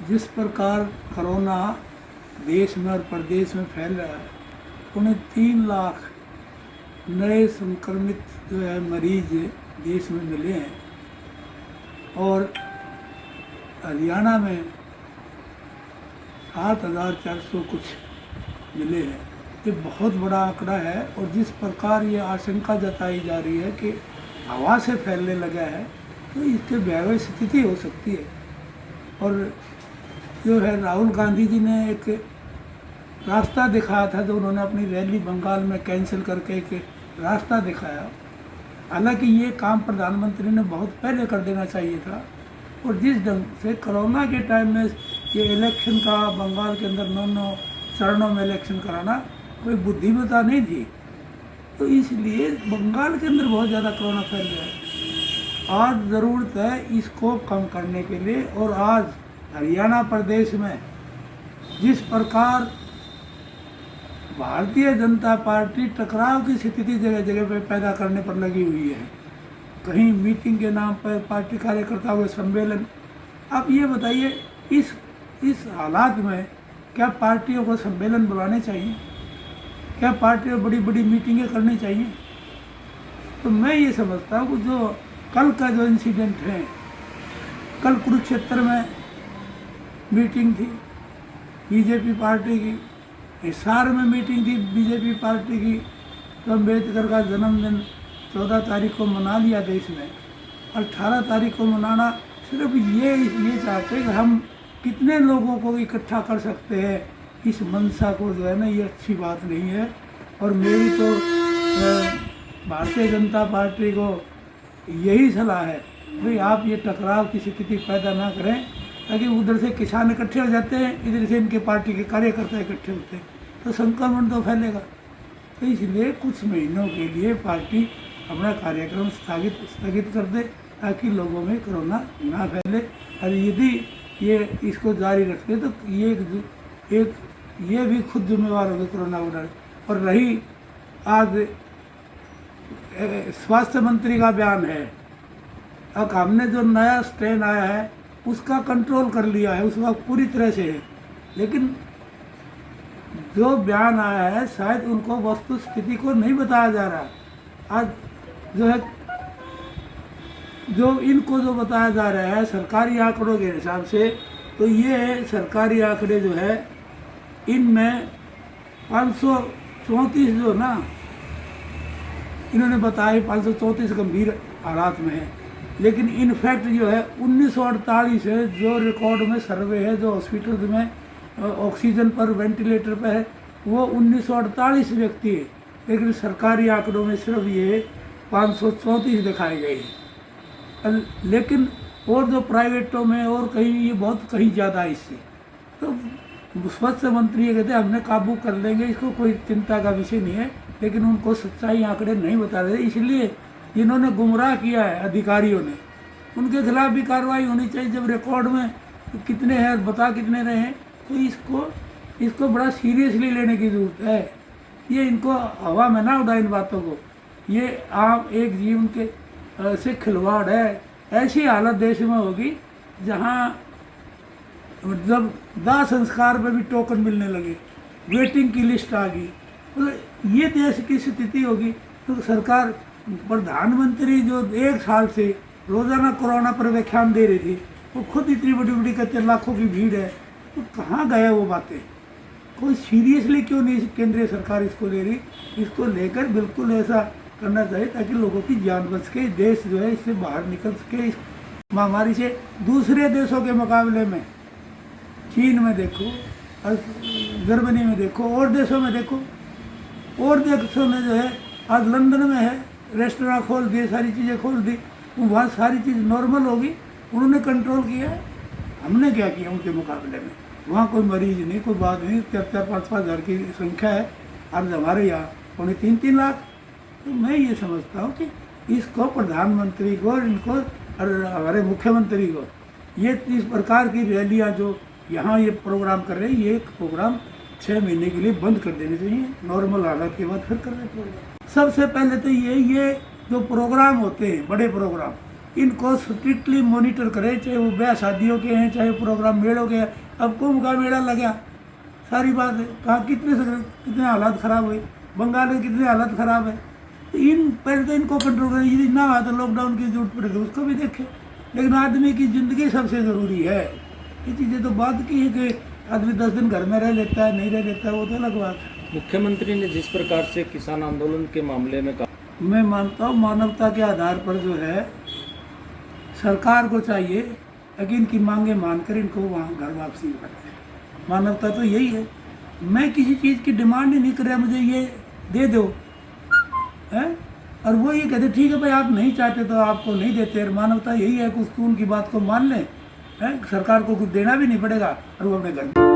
जिस प्रकार कोरोना देश में और प्रदेश में फैल रहा है, उन्हें 3 लाख नए संक्रमित जो है मरीज देश में मिले हैं और हरियाणा में 7,400 कुछ मिले हैं। ये बहुत बड़ा आंकड़ा है और जिस प्रकार ये आशंका जताई जा रही है कि हवा से फैलने लगा है तो इसके भयावह स्थिति हो सकती है। और जो है राहुल गांधी जी ने एक रास्ता दिखाया था, जो उन्होंने अपनी रैली बंगाल में कैंसिल करके एक रास्ता दिखाया। हालांकि ये काम प्रधानमंत्री ने बहुत पहले कर देना चाहिए था। और जिस ढंग से कोरोना के टाइम में ये इलेक्शन का बंगाल के अंदर 9 चरणों में इलेक्शन कराना कोई बुद्धिमत्ता नहीं थी, तो इसलिए बंगाल के अंदर बहुत ज़्यादा कोरोना फैल गया है। आज ज़रूरत है इसको कम करने के लिए। और आज हरियाणा प्रदेश में जिस प्रकार भारतीय जनता पार्टी टकराव की स्थिति जगह जगह पे पैदा करने पर लगी हुई है, कहीं मीटिंग के नाम पर पार्टी कार्यकर्ता हुए सम्मेलन। आप ये बताइए, इस हालात में क्या पार्टियों को सम्मेलन बुलाने चाहिए? क्या पार्टियों बड़ी बड़ी मीटिंगें करनी चाहिए? तो मैं ये समझता हूँ कि जो कल का जो इंसिडेंट है, कल कुरुक्षेत्र में मीटिंग थी बीजेपी पार्टी की, हिसार में मीटिंग थी बीजेपी पार्टी की, तो अम्बेडकर का जन्मदिन 14 तारीख को मना लिया देश में। 18 तारीख को मनाना सिर्फ ये इसलिए चाहते हैं कि हम कितने लोगों को इकट्ठा कर सकते हैं, इस मंशा को जो है ना, ये अच्छी बात नहीं है। और मेरी तो भारतीय जनता पार्टी को यही सलाह है, भाई आप ये टकराव की स्थिति पैदा ना करें, ताकि उधर से किसान इकट्ठे हो जाते हैं, इधर से इनके पार्टी के कार्यकर्ता इकट्ठे होते हैं, तो संक्रमण तो फैलेगा। तो इसलिए कुछ महीनों के लिए पार्टी अपना कार्यक्रम स्थगित कर दे, ताकि लोगों में कोरोना ना फैले। और यदि ये इसको जारी रखते तो ये भी खुद जिम्मेवार होगी कोरोना को डर। और रही आज स्वास्थ्य मंत्री का बयान है, अब हमने जो नया स्ट्रेन आया है उसका कंट्रोल कर लिया है, उसका पूरी तरह से है, लेकिन जो बयान आया है शायद उनको वस्तु स्थिति को नहीं बताया जा रहा। आज जो है जो बताया जा रहा है सरकारी आंकड़ों के हिसाब से, तो ये सरकारी आंकड़े जो है इनमें 534 जो ना इन्होंने बताया 534 गंभीर हालात में है, लेकिन इनफैक्ट जो है 1948 है जो रिकॉर्ड में सर्वे है, जो हॉस्पिटल में ऑक्सीजन पर वेंटिलेटर पर है वो 1948 व्यक्ति है, लेकिन सरकारी आंकड़ों में सिर्फ ये 534 दिखाए गए हैं। लेकिन और जो प्राइवेटों में और कहीं ये बहुत कहीं ज़्यादा है इससे। तो स्वास्थ्य मंत्री ये कहते हैं हमने काबू कर लेंगे, इसको कोई चिंता का विषय नहीं है, लेकिन उनको सच्चाई आंकड़े नहीं बता रहे, इसलिए जिन्होंने गुमराह किया है अधिकारियों ने, उनके खिलाफ भी कार्रवाई होनी चाहिए। जब रिकॉर्ड में कितने हैं बता कितने रहे हैं, तो इसको बड़ा सीरियसली लेने की ज़रूरत है। ये इनको हवा में ना उड़ाए इन बातों को, ये आप एक जीवन के से खिलवाड़ है। ऐसी हालत देश में होगी जहाँ मतलब दाह संस्कार में भी टोकन मिलने लगे, वेटिंग की लिस्ट आ गई, मतलब ये देश की स्थिति होगी। तो सरकार, प्रधानमंत्री जो 1 साल से रोज़ाना कोरोना पर व्याख्यान दे रही थी, वो खुद इतनी बड़ी बड़ी कहते लाखों की भीड़ है, तो कहाँ गए वो बातें? कोई सीरियसली क्यों नहीं केंद्रीय सरकार इसको ले रही? इसको लेकर बिल्कुल ऐसा करना चाहिए ताकि लोगों की जान बच सके, देश जो है इससे बाहर निकल सके इस महामारी से। दूसरे देशों के मुकाबले में चीन में देखो, जर्मनी में देखो, और देशों में देखो, और देशों में जो है आज लंदन में है रेस्टोरेंट खोल दिए, सारी चीज़ें खोल दी, वहाँ सारी चीज़ नॉर्मल होगी, उन्होंने कंट्रोल किया है। हमने क्या किया उनके मुकाबले में? वहाँ कोई मरीज नहीं, कोई बात नहीं, 4-4, 5-5 हज़ार की संख्या है, आज हमारे यहाँ 2.5-3 लाख। तो मैं ये समझता हूँ कि इसको प्रधानमंत्री को, इनको और हमारे मुख्यमंत्री को ये इस प्रकार की रैलियाँ जो यहाँ ये प्रोग्राम कर रहे हैं, ये प्रोग्राम 6 महीने के लिए बंद कर देने चाहिए, नॉर्मल हालत के बाद फिर कर रहे प्रोग्राम। सबसे पहले तो ये जो प्रोग्राम होते हैं बड़े प्रोग्राम, इनको स्ट्रिक्टली मॉनिटर करे, चाहे वो ब्याह शादियों के हैं, चाहे प्रोग्राम मेलों के हैं। अब कुंभ का मेला लगा, सारी बात है, कहाँ कितने हालात ख़राब हुए, बंगाल में कितने हालात ख़राब है। तो पहले तो इनको कंट्रोल करें, यदि ना हुआ तो लॉकडाउन की जरूरत पड़े तो उसको भी देखें, लेकिन आदमी की ज़िंदगी सबसे ज़रूरी है। ये चीज़ें तो बात की है कि आदमी 10 दिन घर में रह लेता है, नहीं रह लेता है, वो तो अलग बात है। मुख्यमंत्री ने जिस प्रकार से किसान आंदोलन के मामले में कहा, मैं मानता हूँ मानवता के आधार पर जो है सरकार को चाहिए कि इनकी मांगे मानकर इनको वहाँ घर वापसी करें। मानवता तो यही है। मैं किसी चीज़ की डिमांड ही नहीं कर रहा, मुझे ये दे दो, है, और वो ये कहते ठीक है भाई आप नहीं चाहते तो आपको नहीं देते। और मानवता यही है कि उसको उनकी बात को मान लें, है, सरकार को कुछ देना भी नहीं पड़ेगा और वो अपने घर